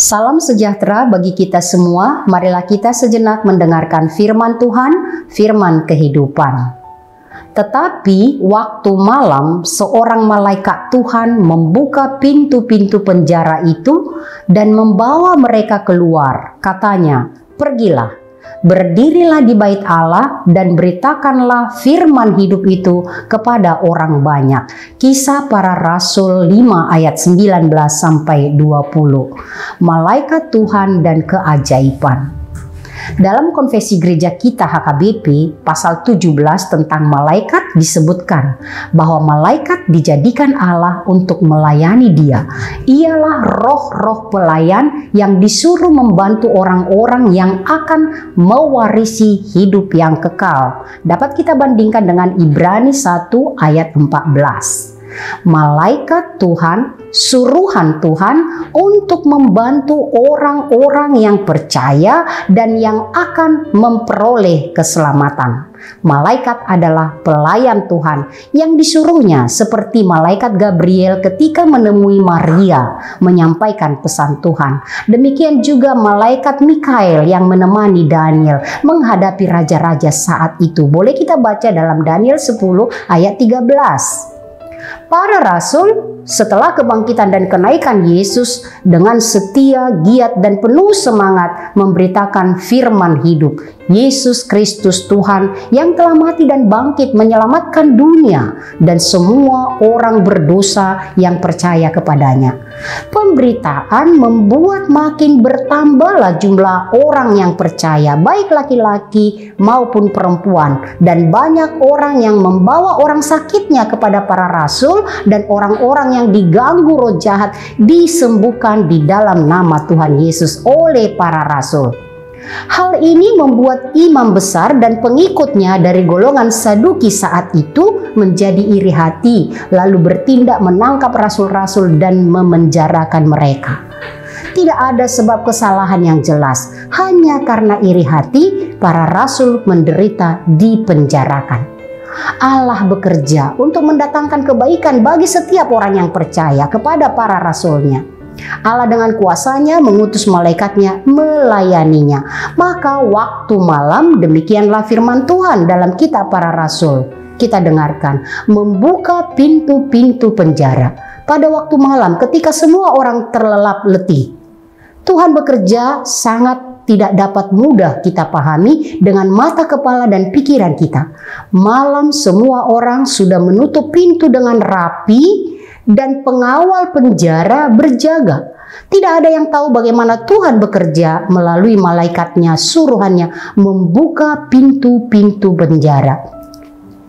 Salam sejahtera bagi kita semua. Marilah kita sejenak mendengarkan firman Tuhan, firman kehidupan. Tetapi waktu malam seorang malaikat Tuhan membuka pintu-pintu penjara itu dan membawa mereka keluar. Katanya, "Pergilah, berdirilah di bait Allah dan beritakanlah firman hidup itu kepada orang banyak." Kisah Para Rasul 5 ayat 19 sampai 20. Malaikat Tuhan dan keajaiban. Dalam konfesi gereja kita HKBP pasal 17 tentang malaikat disebutkan bahwa malaikat dijadikan Allah untuk melayani Dia. Ialah roh-roh pelayan yang disuruh membantu orang-orang yang akan mewarisi hidup yang kekal. Dapat kita bandingkan dengan Ibrani 1 ayat 14. Malaikat Tuhan, suruhan Tuhan untuk membantu orang-orang yang percaya dan yang akan memperoleh keselamatan. Malaikat adalah pelayan Tuhan yang disuruhnya, seperti malaikat Gabriel ketika menemui Maria menyampaikan pesan Tuhan. Demikian juga malaikat Mikael yang menemani Daniel menghadapi raja-raja saat itu. Boleh kita baca dalam Daniel 10 ayat 13. Para rasul setelah kebangkitan dan kenaikan Yesus dengan setia, giat dan penuh semangat memberitakan firman hidup. Yesus Kristus Tuhan yang telah mati dan bangkit menyelamatkan dunia dan semua orang berdosa yang percaya kepadanya. Pemberitaan membuat makin bertambahlah jumlah orang yang percaya, baik laki-laki maupun perempuan, dan banyak orang yang membawa orang sakitnya kepada para rasul, dan orang-orang yang diganggu roh jahat disembuhkan di dalam nama Tuhan Yesus oleh para rasul. Hal ini membuat imam besar dan pengikutnya dari golongan Saduki saat itu menjadi iri hati, lalu bertindak menangkap rasul-rasul dan memenjarakan mereka. Tidak ada sebab kesalahan yang jelas, hanya karena iri hati para rasul menderita dipenjarakan. Allah bekerja untuk mendatangkan kebaikan bagi setiap orang yang percaya kepada para rasulnya. Allah dengan kuasanya mengutus malaikatnya melayaninya. Maka waktu malam, demikianlah firman Tuhan dalam kitab Para Rasul. Kita dengarkan, membuka pintu-pintu penjara pada waktu malam ketika semua orang terlelap letih. Tuhan bekerja sangat tidak dapat mudah kita pahami dengan mata kepala dan pikiran kita. Malam semua orang sudah menutup pintu dengan rapi dan pengawal penjara berjaga. Tidak ada yang tahu bagaimana Tuhan bekerja melalui malaikatnya, suruhannya membuka pintu-pintu penjara.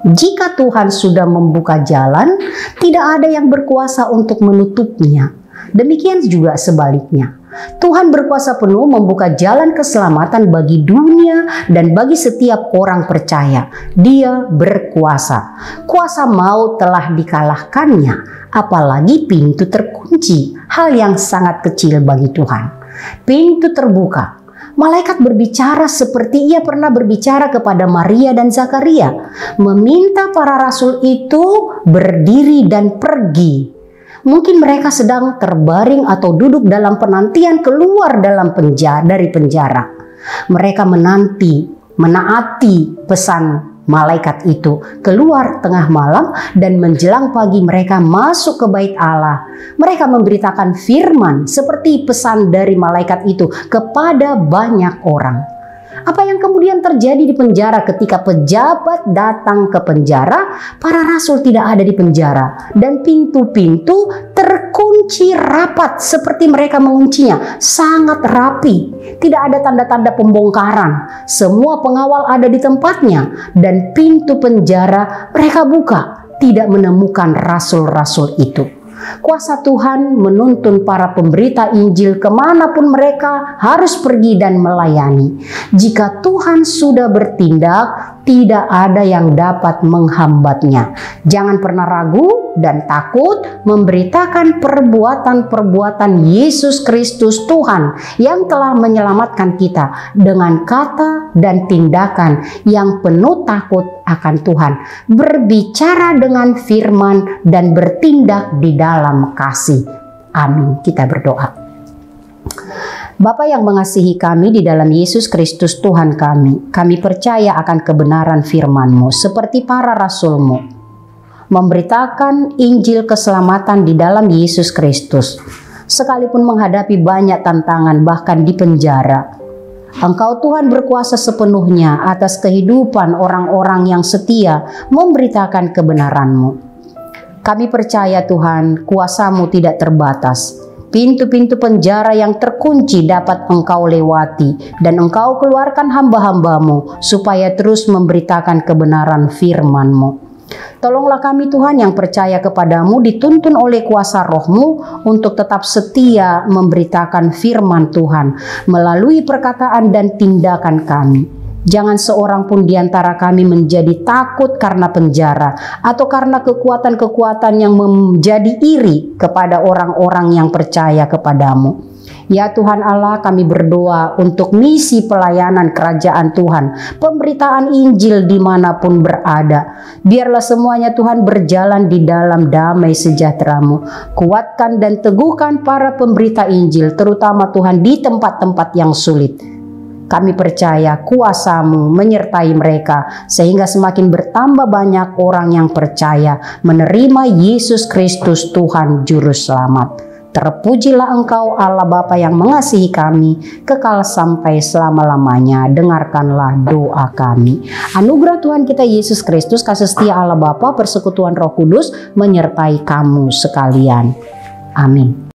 Jika Tuhan sudah membuka jalan, tidak ada yang berkuasa untuk menutupnya. Demikian juga sebaliknya. Tuhan berkuasa penuh membuka jalan keselamatan bagi dunia dan bagi setiap orang percaya. Dia berkuasa. Kuasa maut telah dikalahkannya, apalagi pintu terkunci, hal yang sangat kecil bagi Tuhan. Pintu terbuka. Malaikat berbicara seperti ia pernah berbicara kepada Maria dan Zakaria, meminta para rasul itu berdiri dan pergi. Mungkin mereka sedang terbaring atau duduk dalam penantian keluar dari penjara. Mereka menaati pesan malaikat itu, keluar tengah malam dan menjelang pagi mereka masuk ke bait Allah. Mereka memberitakan firman seperti pesan dari malaikat itu kepada banyak orang. Apa yang kemudian terjadi di penjara ketika pejabat datang ke penjara? Para rasul tidak ada di penjara dan pintu-pintu terkunci rapat seperti mereka menguncinya, sangat rapi. Tidak ada tanda-tanda pembongkaran. Semua pengawal ada di tempatnya dan pintu penjara mereka buka, tidak menemukan rasul-rasul itu. Kuasa Tuhan menuntun para pemberita Injil kemanapun mereka harus pergi dan melayani. Jika Tuhan sudah bertindak, tidak ada yang dapat menghambatnya. Jangan pernah ragu dan takut memberitakan perbuatan-perbuatan Yesus Kristus Tuhan yang telah menyelamatkan kita dengan kata dan tindakan yang penuh takut akan Tuhan, berbicara dengan firman dan bertindak di dalam kasih. Amin. Kita berdoa. Bapa yang mengasihi kami di dalam Yesus Kristus Tuhan kami percaya akan kebenaran firman-Mu seperti para rasul-Mu, memberitakan Injil keselamatan di dalam Yesus Kristus, sekalipun menghadapi banyak tantangan bahkan di penjara. Engkau Tuhan berkuasa sepenuhnya atas kehidupan orang-orang yang setia memberitakan kebenaran-Mu. Kami percaya Tuhan, kuasa-Mu tidak terbatas. Pintu-pintu penjara yang terkunci dapat Engkau lewati dan Engkau keluarkan hamba-hamba-Mu supaya terus memberitakan kebenaran firman-Mu. Tolonglah kami Tuhan yang percaya kepadamu dituntun oleh kuasa roh-Mu untuk tetap setia memberitakan firman Tuhan melalui perkataan dan tindakan kami. Jangan seorang pun di antara kami menjadi takut karena penjara atau karena kekuatan-kekuatan yang menjadi iri kepada orang-orang yang percaya kepadamu. Ya Tuhan Allah, kami berdoa untuk misi pelayanan kerajaan Tuhan, pemberitaan Injil dimanapun berada. Biarlah semuanya Tuhan berjalan di dalam damai sejahtera-Mu. Kuatkan dan teguhkan para pemberita Injil, terutama Tuhan di tempat-tempat yang sulit. Kami percaya kuasa-Mu menyertai mereka sehingga semakin bertambah banyak orang yang percaya menerima Yesus Kristus Tuhan Juru Selamat. Terpujilah Engkau Allah Bapa yang mengasihi kami kekal sampai selama-lamanya. Dengarkanlah doa kami. Anugerah Tuhan kita Yesus Kristus, kasih setia Allah Bapa, persekutuan Roh Kudus menyertai kamu sekalian. Amin.